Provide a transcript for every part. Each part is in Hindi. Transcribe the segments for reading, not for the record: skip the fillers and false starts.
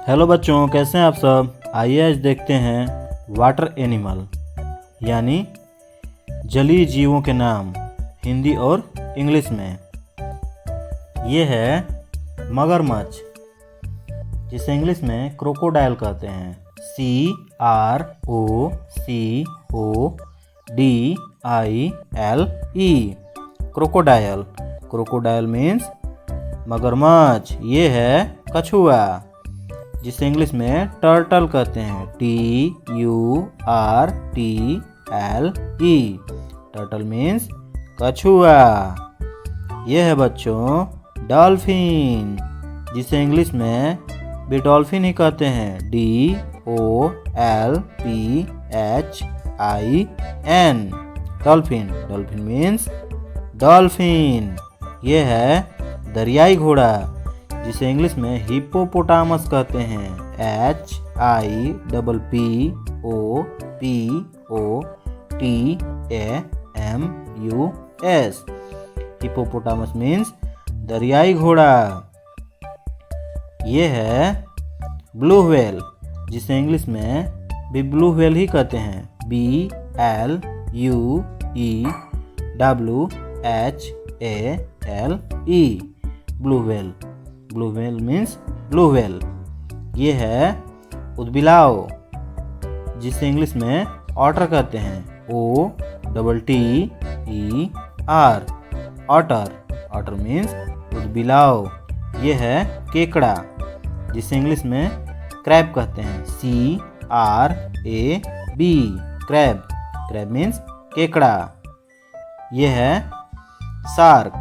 हेलो बच्चों, कैसे हैं आप सब। आइए आज देखते हैं वाटर एनिमल यानी जलीय जीवों के नाम हिंदी और इंग्लिश में। ये है मगरमच्छ, जिसे इंग्लिश में क्रोकोडाइल कहते हैं। CROCODILE crocodile. क्रोकोडाइल मीन्स मगरमच्छ। ये है कछुआ, जिसे इंग्लिश में टर्टल कहते हैं। TURTLE टर्टल मीन्स कछुआ। यह है बच्चों डॉल्फिन, जिसे इंग्लिश में भी डॉल्फिन ही कहते हैं। DOLPHIN dolphin. Dolphin means dolphin. यह है दरियाई घोड़ा, जिसे इंग्लिश में हिप्पोपोटामस कहते हैं। HIPPOPOTAMUS हिप्पोपोटामस मीन्स दरियाई घोड़ा। ये है ब्लू व्हेल, जिसे इंग्लिश में भी ब्लू व्हेल ही कहते हैं। BLUEWHALE blue whale. Blue whale means blue whale. ये है उदबिलाव, जिसे इंग्लिश में ऑटर कहते हैं। OTTER otter. ऑटर मीन्स उदबिलाव। ये है केकड़ा, जिसे इंग्लिश में क्रैब कहते हैं। CRAB crab. क्रैब मीन्स केकड़ा। ये है शार्क।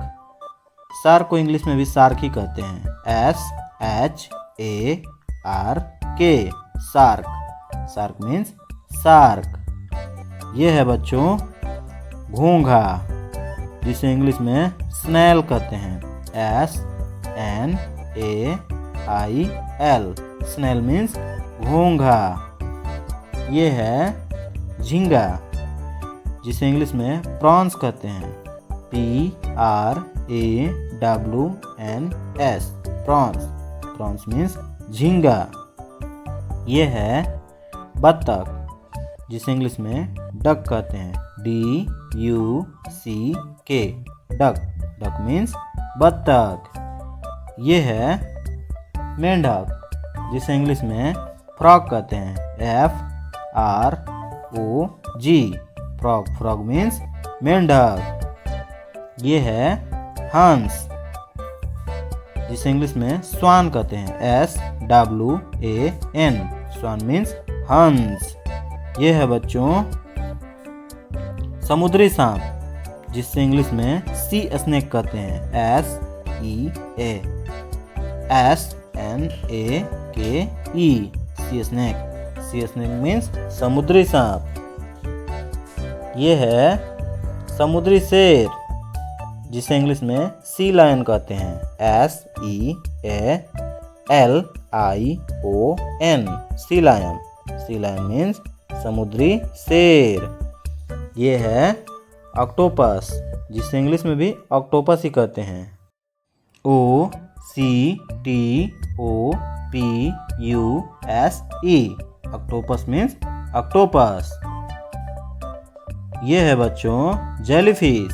शार्क को इंग्लिश में भी शार्क ही कहते हैं। SHARK shark. Shark means shark. ये है बच्चों घोंघा, जिसे इंग्लिश में स्नेल कहते हैं। SNAIL स्नेल मीन्स घोंघा। ये है झींगा, जिसे इंग्लिश में प्रॉन्स कहते हैं। PRAWNS prawns. प्रॉन्स मीन्स झींगा। ये है बत्तख, जिसे इंग्लिश में डक कहते हैं। DUCK duck. डक मीन्स बत्तख। ये है मेंढक, जिसे इंग्लिश में फ्रॉग कहते हैं। FROG frog. फ्रॉग मीन्स मेंढक। ये है हंस, जिसे इंग्लिश में स्वान कहते हैं। SWAN स्वान मीन्स हंस। ये है बच्चों समुद्री सांप, जिसे इंग्लिश में सी स्नेक कहते हैं। SEA सी स्नेक। सी स्नेक मीन्स समुद्री सांप। ये है समुद्री शेर, जिसे इंग्लिश में सी लायन कहते हैं। SEALION sea lion. Sea lion means समुद्री शेर। ये है ऑक्टोपस, जिसे इंग्लिश में भी ऑक्टोपस ही कहते हैं। OCTOPUSE octopus means octopus. ये है बच्चों जेलीफिश,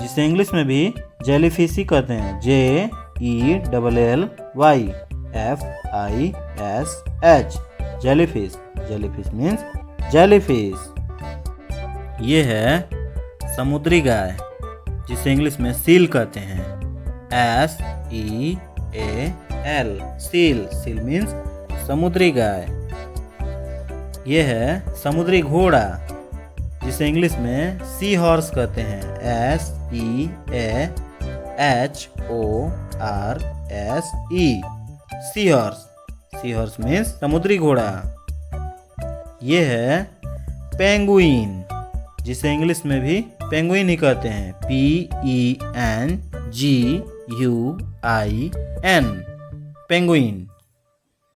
जिसे इंग्लिश में भी जेलीफिश ही कहते हैं। JELLYFISH jellyfish. Jellyfish means jellyfish. ये है समुद्री गाय, जिसे इंग्लिश में सील कहते हैं। SEAL seal. सील मीन्स समुद्री गाय। ये है समुद्री घोड़ा, जिसे इंग्लिश में सी हॉर्स कहते हैं। SEAHORSE sea horse. Sea horse means समुद्री घोड़ा। ये है पेंगुइन, जिसे इंग्लिश में भी पेंगुइन ही कहते हैं। PENGUIN penguin.